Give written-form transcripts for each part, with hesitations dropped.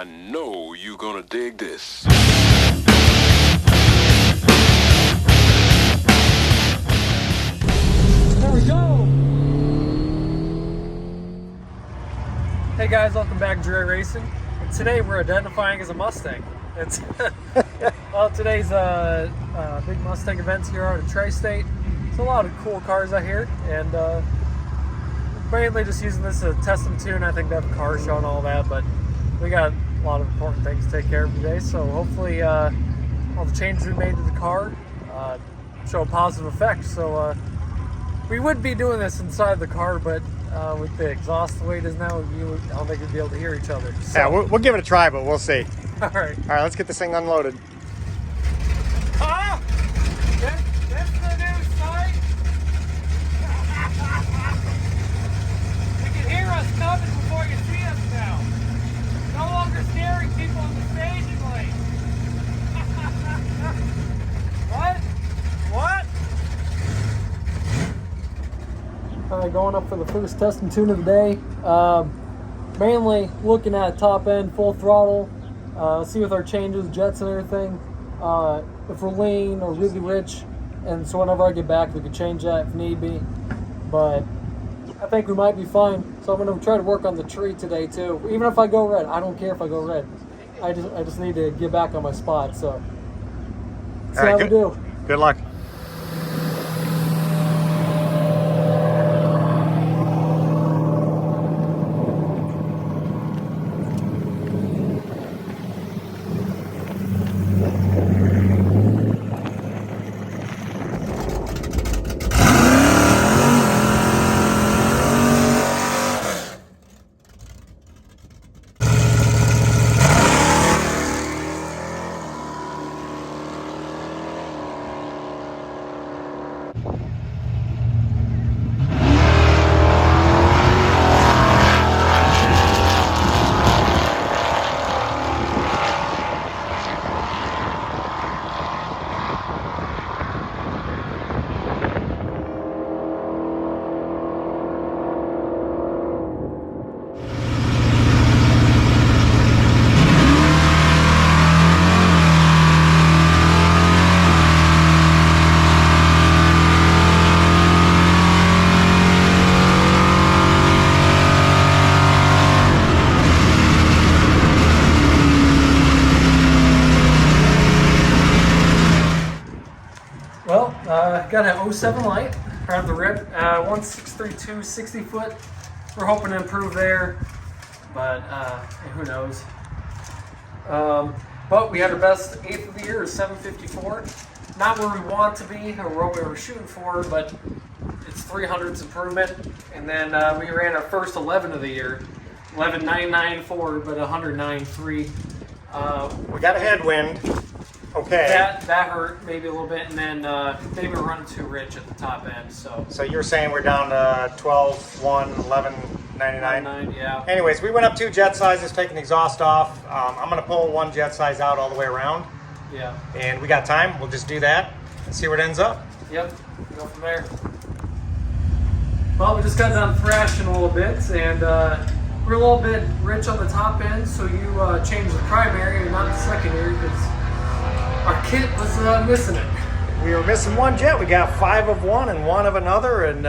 I know you're gonna dig this. There we go! Hey guys, welcome back to Tri Racing. And today we're identifying as a Mustang. It's well, today's big Mustang events here out at Tri State. It's a lot of cool cars out here, and mainly just using this to test them tune. I think they have a car show and all that, but we got a lot of important things to take care of today. So hopefully all the changes we made to the car show a positive effect. So we would be doing this inside the car, but with the exhaust the way it is now, I don't think we'd be able to hear each other. So. Yeah, we'll give it a try, but we'll see. All right, let's get this thing unloaded. Ah! That's the new sight. You can hear us coming before you see us now. No longer scaring people in the staging lane. What? Going up for the first test and tune of the day. Mainly looking at top end, full throttle. See with our changes, jets and everything. If we're lean or really rich, and so whenever I get back, we can change that if need be. But I think we might be fine. So I'm going to try to work on the tree today too. Even if I go red, I don't care if I go red. I just need to get back on my spot. So see how we do. Good luck. Got an 07 light around the rip, 1632 60 foot. We're hoping to improve there, but who knows. But we had our best 8th of the year, 754. Not where we want to be or what we were shooting for, but it's 300s improvement. And then we ran our first 11 of the year, 11.994, but 109.3. We got a headwind. Okay. That hurt maybe a little bit, and then they were running too rich at the top end. So you're saying we're down to 12, 1, 11, 99? 99, yeah. Anyways, we went up 2 jet sizes, taking the exhaust off. I'm going to pull 1 jet size out all the way around. Yeah. And we got time. We'll just do that and see where it ends up. Yep. Go from there. Well, we just got done thrashing a little bit, and we're a little bit rich on the top end, so you changed the primary and not the secondary because our kit was missing it. We were missing 1 jet. We got 5 of one and 1 of another, and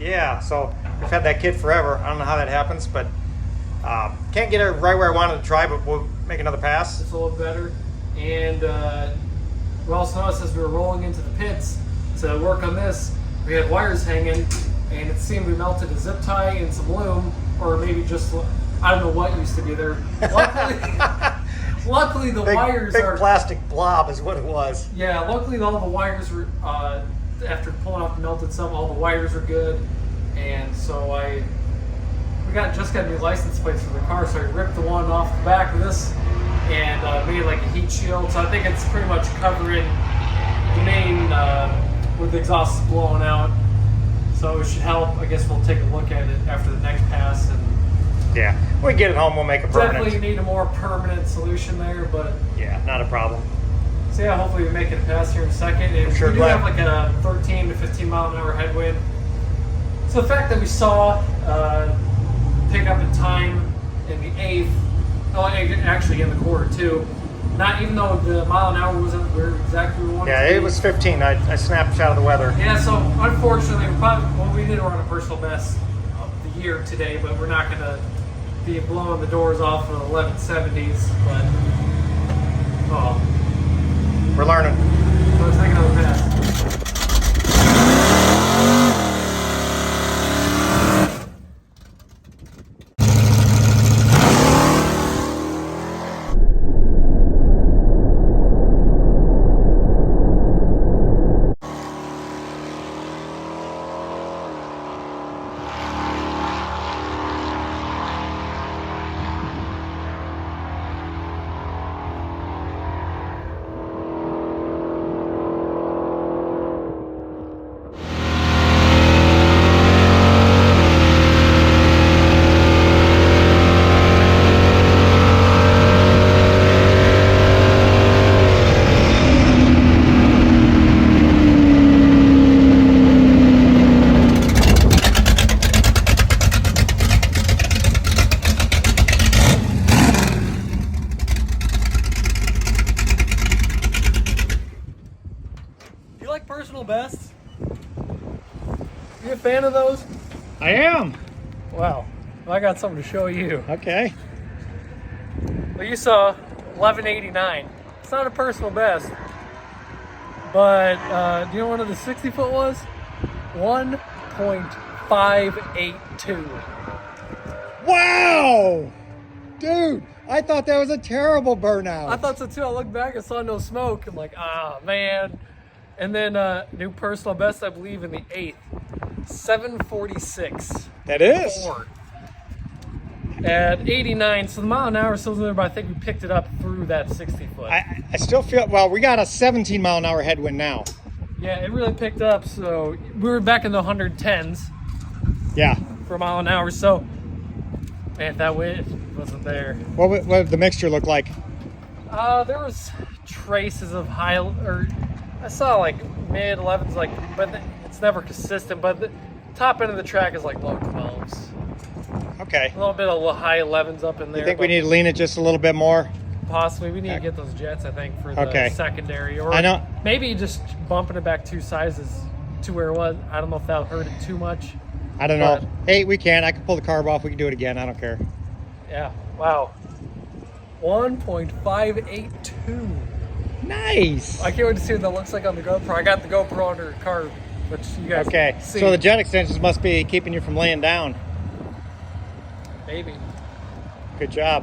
yeah, so we've had that kit forever. I don't know how that happens, but can't get it right where I wanted to try, but we'll make another pass. It's a little better. And we also noticed as we were rolling into the pits to work on this, we had wires hanging, and it seemed we melted a zip tie and some loom, or maybe just, I don't know what used to be there. Luckily the wires big are... plastic blob is what it was. Yeah, luckily all the wires were, after pulling off the melted some, all the wires were good. And so we just got new license plates for the car, so I ripped the one off the back of this and made like a heat shield. So I think it's pretty much covering the main, with the exhaust blowing out. So it should help. I guess we'll take a look at it after the next pass. And yeah, when we get it home, we'll make a permanent. Definitely need a more permanent solution there, but yeah, not a problem. So yeah, hopefully we make it a pass here in a second. And sure we do have like a 13 to 15 mile an hour headwind. So the fact that we saw pick up in time in the 8th Oh, actually in the quarter too. Not even though the mile an hour wasn't where exactly we wanted. Yeah, to be. it was 15. I snapped out of the weather. Yeah, so unfortunately, we did run a personal best of the year today, but we're not going to be blowing the doors off of the 1170s. But We're learning. let's take another pass. Personal best? You a fan of those? I am. Wow. Well, I got something to show you. Okay. Well, you saw 1189. It's not a personal best, but do you know what the 60 foot was? 1.582. Wow! Dude, I thought that was a terrible burnout. I thought so too. I looked back and saw no smoke. I'm like, ah, man. And then new personal best, I believe, in the 8th, 746. That is. 4. At 89, so the mile an hour still there, but I think we picked it up through that 60 foot. I still feel, well, we got a 17 mile an hour headwind now. Yeah, it really picked up. So we were back in the 110s. Yeah. For a mile an hour. So, man, that wind wasn't there. What did the mixture look like? There was traces of high, or I saw like mid 11s, but it's never consistent. But the top end of the track is like low 12s. Okay. A little bit of high 11s up in there. You think we need to lean it just a little bit more? Possibly. We need to get those jets, I think, for the secondary. Or I know. Maybe just bumping it back 2 sizes to where it was. I don't know if that'll hurt it too much. I don't know. Hey, we can. I can pull the carb off. We can do it again. I don't care. Yeah. Wow. 1.582. Nice. I can't wait to see what that looks like on the GoPro. I got the GoPro under the car, which you guys can see. So the jet extensions must be keeping you from laying down. Maybe. Good job.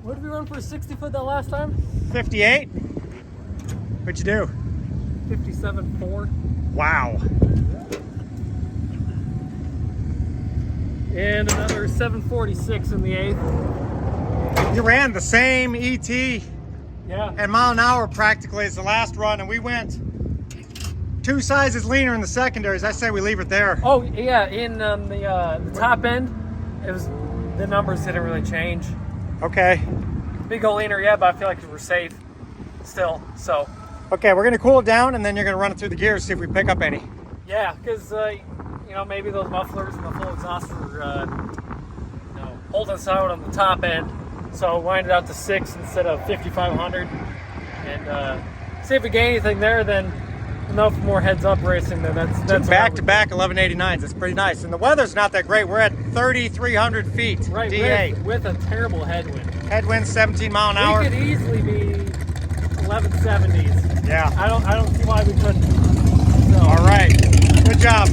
What did we run for a 60 foot that last time? 58. What'd you do? 57.4. Wow. And another 746 in the 8th. You ran the same ET Yeah. and mile an hour practically as the last run, and we went 2 sizes leaner in the secondaries. I say we leave it there. Oh yeah, in the top end, it was the numbers didn't really change. Okay. Big old leaner, yeah, but I feel like we're safe still. So Okay, we're gonna cool it down, and then you're gonna run it through the gears, see if we pick up any. yeah, because maybe those mufflers and the full exhaust were holding us out on the top end. So winded out to 6 instead of 5,500. And see if we gain anything there, then enough more heads-up racing. Then that's back-to-back 1189s. That's pretty nice. And the weather's not that great. We're at 3,300 feet. Right, DA. with a terrible headwind. Headwind 17 mile an hour. We could easily be 1170s. Yeah. I don't see why we couldn't. So, all right. Good job.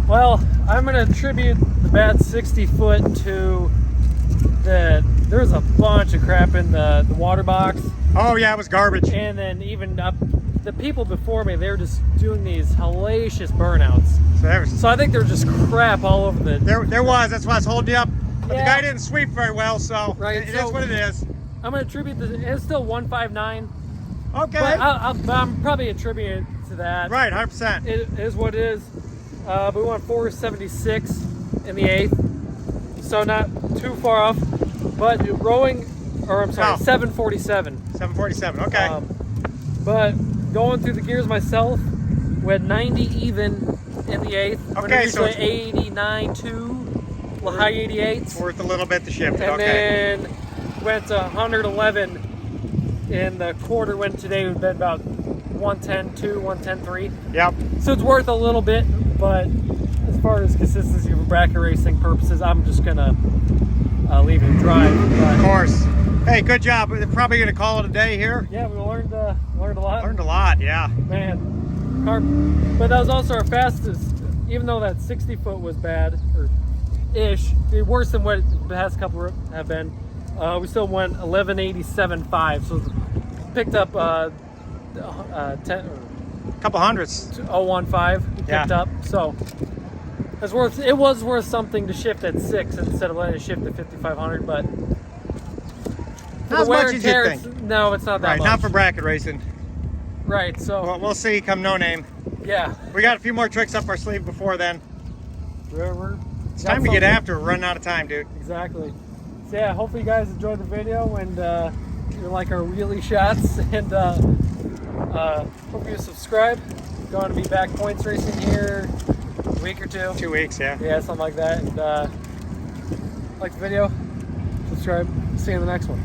Well, I'm going to attribute the bad 60 foot to there's a bunch of crap in the water box. Oh yeah, it was garbage. And then even the people before me, they were just doing these hellacious burnouts. So I think there was just crap all over the... There was, that's why I was holding you up. But Yeah. the guy didn't sweep very well, so Right, it is what it is. I'm going to attribute it's still 159. Okay. But I'm probably attributing it to that. Right, 100%. It is what it is. But we went 476 in the 8th, so not too far off. But rowing, or I'm sorry, No. 747. 747, okay. But going through the gears myself, we had 90 even in the 8th. Okay, so usually 89 2, high 88s. It's worth a little bit to shift it, And okay. then went to 111 in the quarter, when today we've been about 110 2, 110 3. Yep. So it's worth a little bit, but as far as consistency for bracket racing purposes, I'm just gonna leave it drive. Of course. Hey, good job. We're probably gonna call it a day here. Yeah, we learned a lot. Learned a lot, yeah. Man, but that was also our fastest. Even though that 60 foot was bad, or ish, worse than what the past couple have been. We still went 1187.5, so picked up 10. Couple hundreds. 015 we picked up, so it was worth something to shift at 6 instead of letting it shift at 5,500. But Not as much as you think. No, it's not that Right, much. not for bracket racing. Right, so Well, we'll see come no name. yeah, We got a few more tricks up our sleeve before then. It's got time to get something. after. We're running out of time, dude. Exactly. So yeah, hopefully you guys enjoyed the video and you like our wheelie shots, and hope you subscribe. Going to be back points racing here in a week or two. 2 weeks, yeah. Yeah, something like that. And like the video, subscribe. See you in the next one.